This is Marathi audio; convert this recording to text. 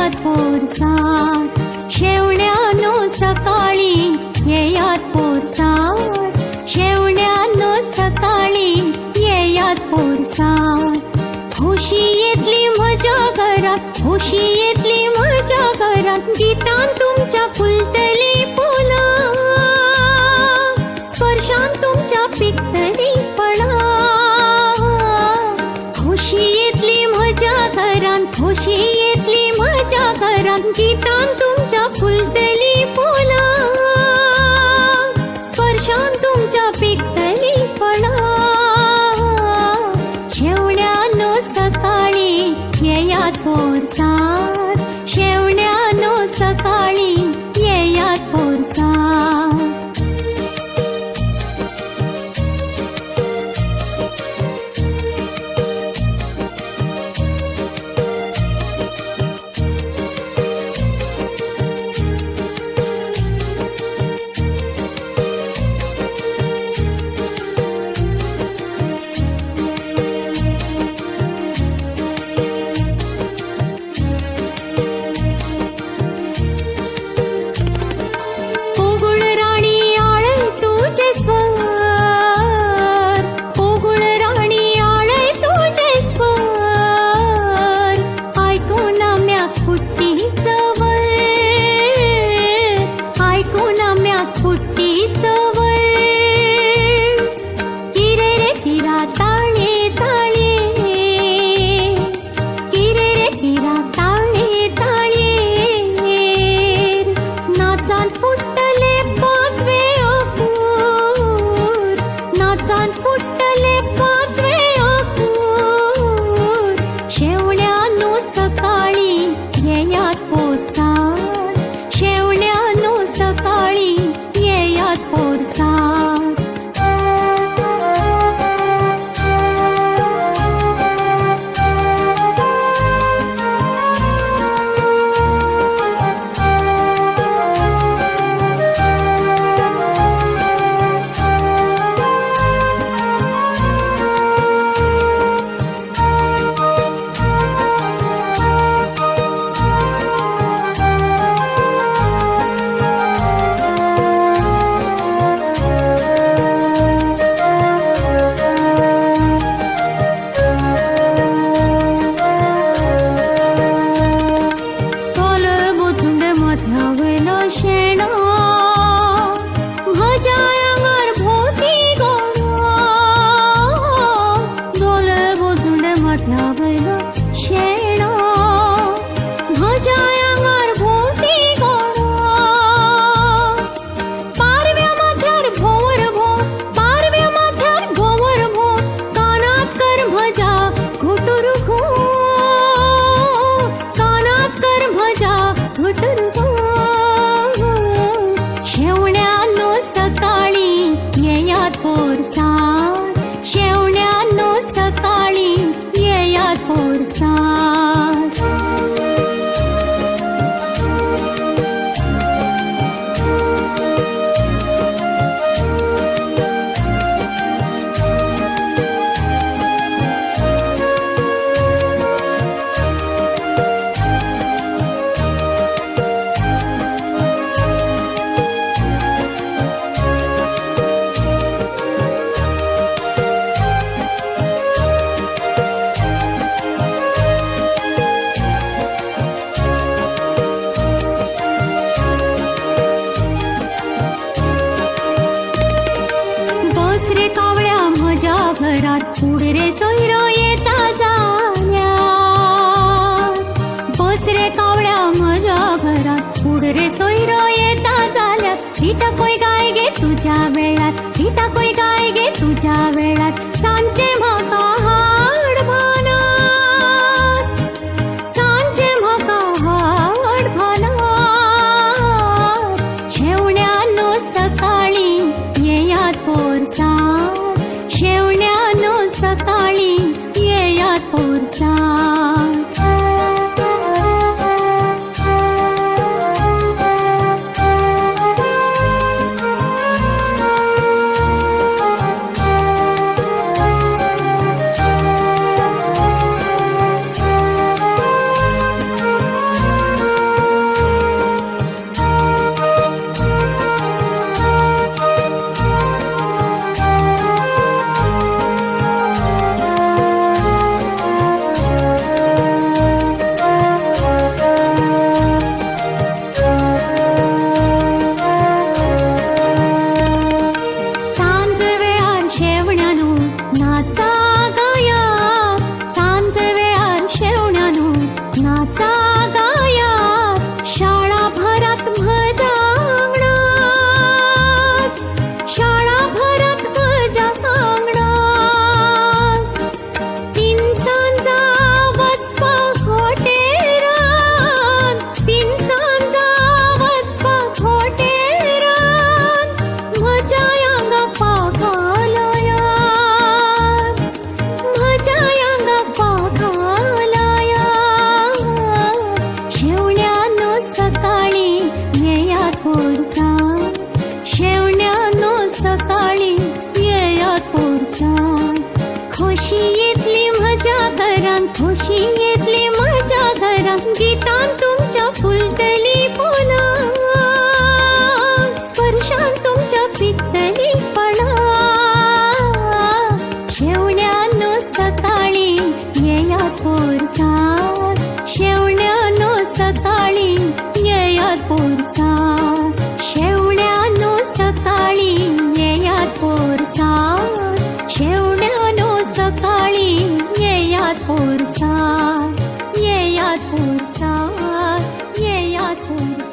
येयात पोरसात, शेवण्यानो सकाळी येयात पोरसात, शेवण्यानो सकाळी येयात पोरसात. खुशी येतली म्हज्या घरात, खुशी येतली म्हज्या घरात, गितान तुमच्या फुलतली फुलां, स्पर्शान तुमच्या पिकतली फळां. खुशी येतली म्हज्या घरात, खुशी येतली म्हज्या घरात, गितान तुमच्या फुलतली फुलां, स्पर्शान तुमच्या पिकतली फळां. शेवण्यानो सकाळी येयात पोरसात, शेवण्यानो सकाळी येयात पोरसात. घरात उडरे सोयरो येता जाल्या, बस रे कावळ्या म्हज्या घरात उडरे सोयरो येता जाल्या. हिटाकोय गाय गे तुझ्या वेळात, हिटाकोय गाय गे तुझ्या वेळात, सांचे म्हाका हाड भानात, सांचे म्हाका हाड भानात. शेवण्यानो सकाळी येयात पोरसांत, शेवण्यानो सकाळी येयात पोरसांत. नाचा गायात शाळा भरात मजा अंगणात, शाळा भरात मजा अंगणात. तीन सांजा वचपा खोटेरान, तीन सांजा वचपा खोटेरान, म्हज्या अंगा पाखालयात, म्हज्या अंगा पाखालयात. शेवण्यानो सकाळी येयात पोरसां, शेवण्यानो सकाळी येयात पोरसां. खोशी येतली म्हज्या घरान, खोशी येतली म्हज्या घरान, गितान तुमच्या फुलतली फुलां, स्पर्शान तुमच्या पिकतली फळां. शेवण्यानो सकाळी येयात पोरसां, शेवण्यानो सकाळी येयात पोरसां, शेवण्यानो सकाळी येयात पोरसां, शेवण्यानो सकाळी येयात पोरसां, येयात पोरसां, येयात पोरसां.